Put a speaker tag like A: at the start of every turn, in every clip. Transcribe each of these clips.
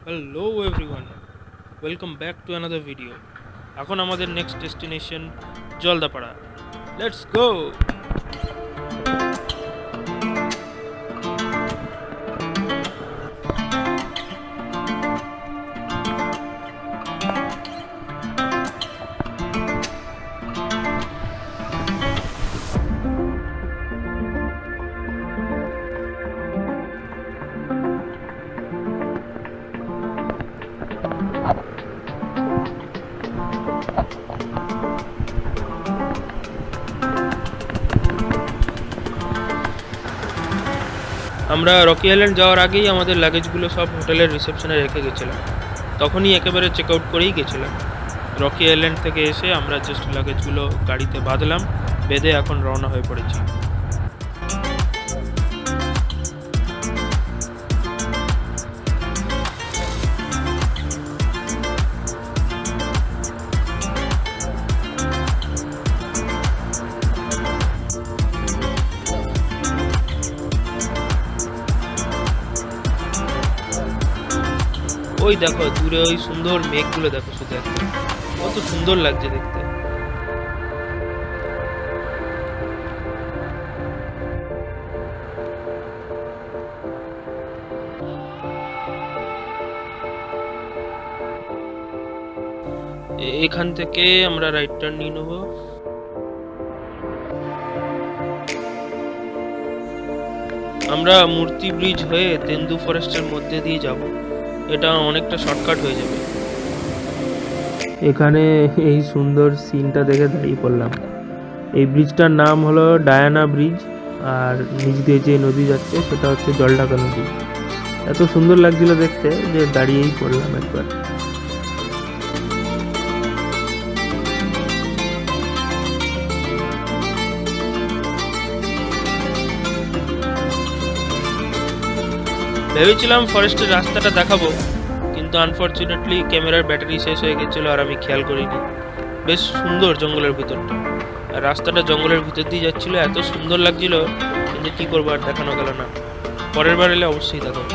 A: Hello everyone, welcome back to another video. এখন আমাদের next destination Jaldapara. Let's go. আমরা Rocky island যাওয়ার আগেই আমাদের লাগেজগুলো সব হোটেলের রিসেপশনে রেখে গেছিলাম। তখনই একেবারে চেক আউট করেই গেছিলাম। রকি আইল্যান্ড থেকে এসে আমরা জাস্ট লাগেজগুলো গাড়িতে বাঁধলাম, বেঁধে এখন রওনা হয়ে পড়েছি। ওই দেখো দূরে ওই সুন্দর মেঘগুলো দেখো, শুধু একটা কত সুন্দর লাগছে দেখতে। এখান থেকে আমরা রাইট টার্ন নিয়ে নেবো। আমরা মূর্তি ব্রিজ হয়ে তেন্দু ফরেস্টের মধ্যে দিয়ে যাব। এটা অনেকটা শর্টকাট হয়ে যাবে। এখানে এই সুন্দর সিনটা দেখে দাঁড়িয়ে পড়লাম। এই ব্রিজটার নাম হলো ডায়ানা ব্রিজ, আর নিচ দিয়ে যে নদী যাচ্ছে সেটা হচ্ছে জলঢাকা নদী। এত সুন্দর লাগছিল দেখতে যে দাঁড়িয়েই পড়লাম একবার। ভেবেছিলাম ফরেস্টের রাস্তাটা দেখাবো, কিন্তু আনফর্চুনেটলি ক্যামেরার ব্যাটারি শেষ হয়ে গেছিলো আর আমি খেয়াল করিনি। বেশ সুন্দর জঙ্গলের ভিতরটা, আর রাস্তাটা জঙ্গলের ভিতর দিয়ে যাচ্ছিলো, এত সুন্দর লাগছিল, কিন্তু কি করবো, আর দেখানো গেল না। পরের বার এলে অবশ্যই দেখাবো।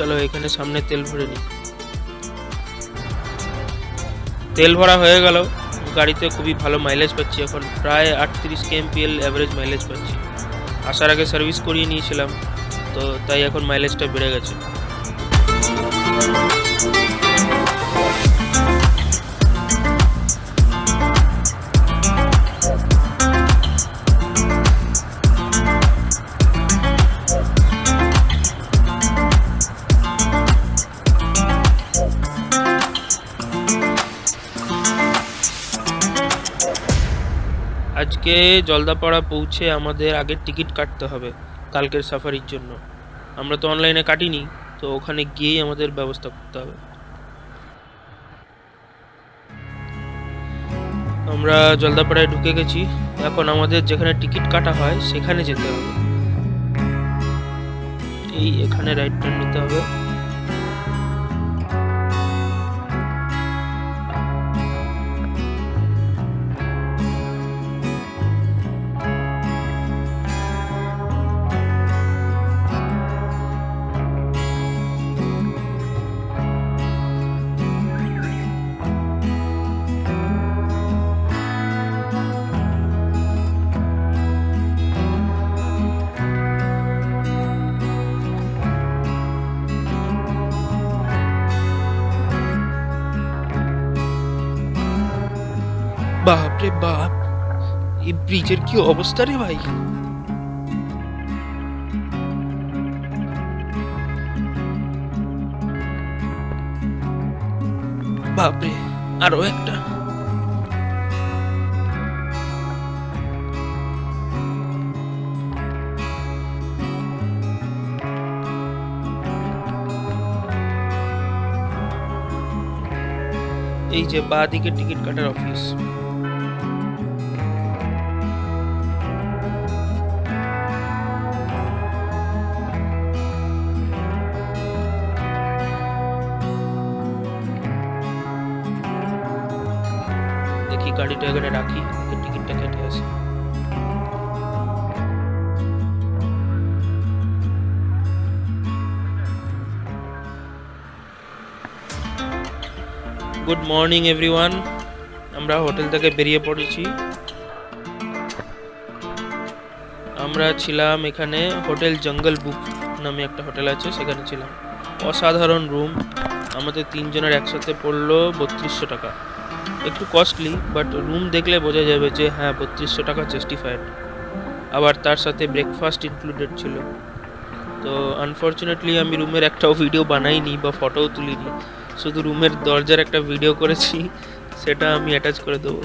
A: চলো এখানে সামনে তেল ভরে নিই। তেল ভরা হয়ে গেল, গাড়িতে খুবই ভালো মাইলেজ পাচ্ছি। এখন প্রায় 38 kmpl অ্যাভারেজ মাইলেজ পাচ্ছি। আসার আগে সার্ভিস করিয়ে নিয়েছিলাম, তো তাই এখন মাইলেজটা বেড়ে গেছে। আজকে জলদাপাড়া পৌঁছে আমাদের আগের টিকিট কাটতে হবে কালকের সাফারির জন্য। আমরা তো অনলাইনে কাটিনি, তো ওখানে গিয়েই আমাদের ব্যবস্থা করতে হবে। আমরা জলদাপাড়ায় ঢুকে গেছি। এখন আমাদের যেখানে টিকিট কাটা হয় সেখানে যেতে হবে। এই এখানে রাইট টার্ন নিতে হবে। বাপ রে বাপ, এই ব্রিজের কি অবস্থা রে ভাই! বাপরে, আরো একটা। এই যে বাঁ দিকে টিকিট কাটার অফিস। এটা এখানে রাখি, টিকিটটা কেটে আসি। গুড মর্নিং এভরিওয়ান, আমরা হোটেল থেকে বেরিয়ে পড়েছি। আমরা ছিলাম এখানে হোটেল জঙ্গল বুক নামে একটা হোটেল আছে, সেখানে ছিলাম। অসাধারণ রুম, আমাদের 3 জনের একসাথে পড়লো 3200 টাকা। একটু কস্টলি, বাট রুম দেখলে বোঝা যাবে যে হ্যাঁ 3200 টাকা জাস্টিফাইড। আবার তার সাথে ব্রেকফাস্ট ইনক্লুডেড ছিল। তো আনফর্চুনেটলি আমি রুমের একটাও ভিডিও বানাইনি বা ফটোও তুলিনি, শুধু রুমের দরজার একটা ভিডিও করেছি, সেটা আমি অ্যাটাচ করে দেবো।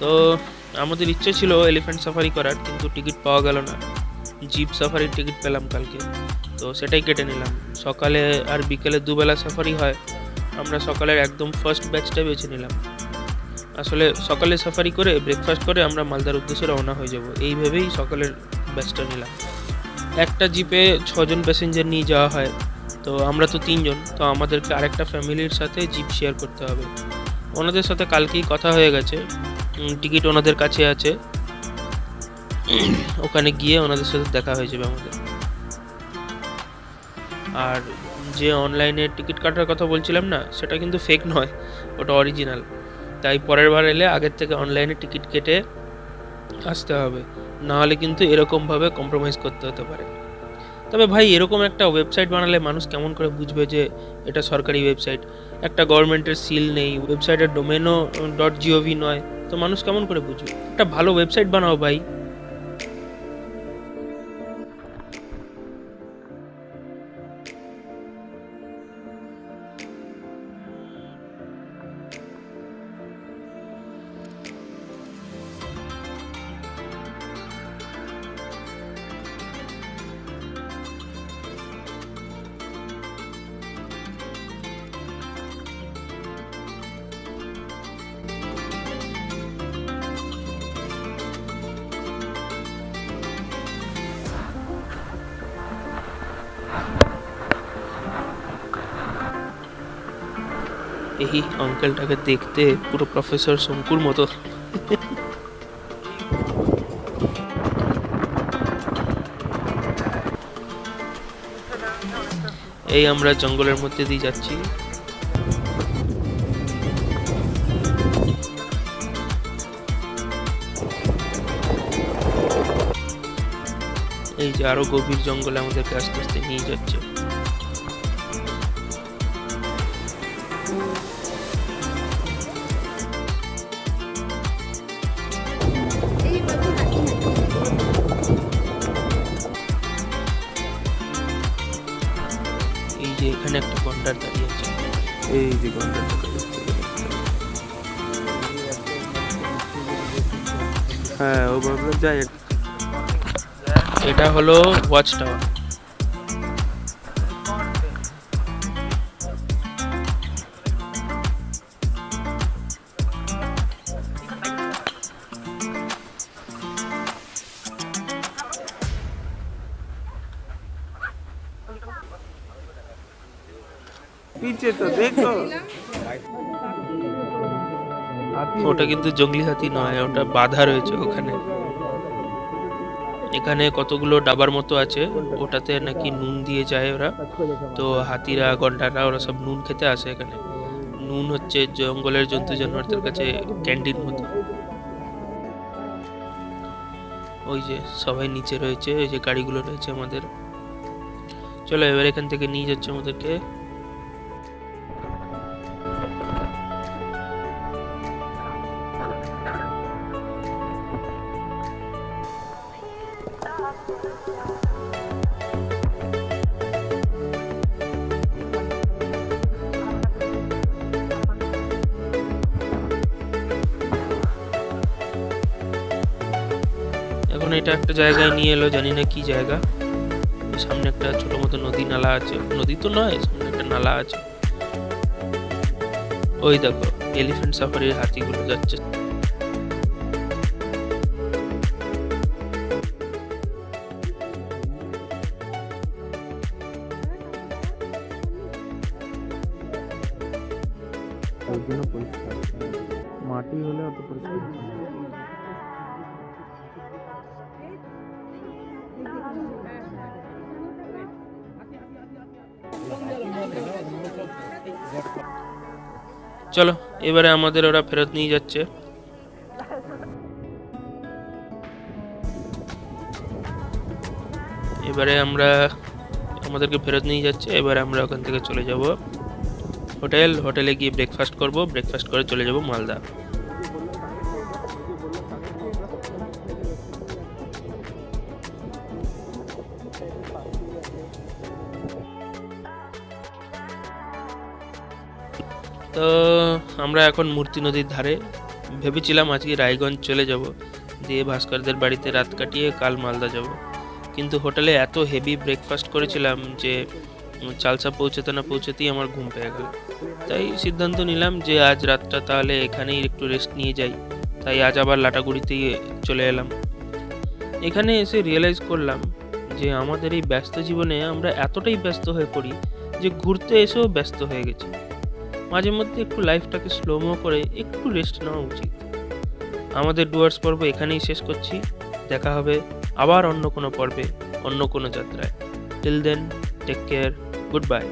A: তো আমাদের ইচ্ছে ছিল এলিফ্যান্ট সাফারি করার, কিন্তু টিকিট পাওয়া গেল না। জিপ সাফারির টিকিট পেলাম কালকে, তো সেটাই কেটে নিলাম। সকালে আর বিকেলে দুবেলা সাফারি হয়, আমরা সকালের একদম ফার্স্ট ব্যাচটা বেছে নিলাম। আসলে সকালে সাফারি করে ব্রেকফাস্ট করে আমরা মালদার উদ্দেশ্যে রওনা হয়ে যাব, এই ভেবেই সকালের ব্যাচটা নিলাম। একটা জিপে 6 জন প্যাসেঞ্জার নিয়ে যাওয়া হয়, তো আমরা তো 3 জন, তো আমাদেরকে আরেকটা ফ্যামিলির সাথে জিপ শেয়ার করতে হবে। ওনাদের সাথে কালকেই কথা হয়ে গেছে, টিকিট ওনাদের কাছে আছে, ওখানে গিয়ে ওনাদের সাথে দেখা হয়ে যাবে আমাদের। আর যে অনলাইনে টিকিট কাটার কথা বলছিলাম না, সেটা কিন্তু ফেক নয়, ওটা অরিজিনাল। তাই পরের বার এলে আগের থেকে অনলাইনে টিকিট কেটে আসতে হবে, না হলে কিন্তু এরকমভাবে কম্প্রোমাইজ করতে হতে পারে। তবে ভাই, এরকম একটা ওয়েবসাইট বানালে মানুষ কেমন করে বুঝবে যে এটা সরকারি ওয়েবসাইট? একটা গভর্নমেন্টের সিল নেই, ওয়েবসাইটের ডোমেনও .gov নয়, তো মানুষ কেমন করে বুঝবে? একটা ভালো ওয়েবসাইট বানাও ভাই। এই আঙ্কেলটাকে দেখতে পুরো প্রফেসর শঙ্কুর মতো। এই আমরা জঙ্গলের মধ্যে দিয়ে যাচ্ছি। এই যে আরো গভীর জঙ্গলে আমাদেরকে আস্তে আস্তে নিয়ে যাচ্ছে। এই যে এখানে একটা গন্ডার দাঁড়িয়ে আছে, এই যে গন্ডার দেখা যাচ্ছে। হ্যাঁ, ও ভাবলো যাই। এটা হলো ওয়াচ টাওয়ার। পিছে তো দেখো, ওটা কিন্তু জঙ্গলি হাতি নয়, ওটা বাঁধা রয়েছে ওখানে। এখানে কতগুলো ডাবার মতো আছে, ওটাতে নাকি নুন দিয়ে যায় ওরা। তো হাতিরা, গন্ডাররা, ওরা সব নুন খেতে আসে এখানে। নুন হচ্ছে জঙ্গলের জন্তু জানোয়ারদের কাছে ক্যান্টিন মতো। ওই যে সবাই নিচে রয়েছে, ওই যে গাড়িগুলো রয়েছে আমাদের। চলো এবার এখান থেকে নিয়ে যাচ্ছে আমাদেরকে। এখন এটা একটা জায়গায় নিয়ে এলো, জানি না কি জায়গা। সামনে একটা ছোট মতো নদী নালা আছে, নদী তো নয়, সামনে একটা নালা আছে। ওই দেখো এলিফ্যান্ট সাফারির হাতিগুলো যাচ্ছে। ওর জন্য পরিষ্কার, মাটি হলে অত পরিষ্কার হতো না। চলো এবারে আমাদের ওরা ফেরত নিয়ে যাচ্ছে। এবারে আমাদেরকে ফেরত নিয়ে যাচ্ছে। এবারে আমরা ওখান থেকে চলে যাব হোটেলে গিয়ে ব্রেকফাস্ট করব, ব্রেকফাস্ট করে চলে যাব মালদা। তো আমরা এখন মূর্তি নদীর ধারে। ভেবেছিলাম আজকে রায়গঞ্জ চলে যাব, দিয়ে ভাস্করদের বাড়িতে রাত কাটিয়ে কাল মালদা যাব, কিন্তু হোটেলে এত হেভি ব্রেকফাস্ট করেছিলাম যে চালসা পৌঁছাতে না পৌঁছাতেই আমার ঘুম পেয়ে গেল। তাই সিদ্ধান্ত নিলাম যে আজ রাতটা তাহলে এখানেই একটু রেস্ট নিয়ে যাই। তাই আজ আবার লাটাগুড়িতেই চলে এলাম। এখানে এসে রিয়েলাইজ করলাম যে আমাদের এই ব্যস্ত জীবনে আমরা এতটাই ব্যস্ত হয়ে পড়ি যে ঘুরতে এসেও ব্যস্ত হয়ে গেছি। মাঝে মধ্যে একটু লাইফটাকে স্লোমো করে একটু রেস্ট নেওয়া উচিত। আমাদের ডুয়ার্স পর্ব এখানেই শেষ করছি। দেখা হবে আবার অন্য কোনো পর্বে, অন্য কোনো যাত্রায়। Till then, take care, good by.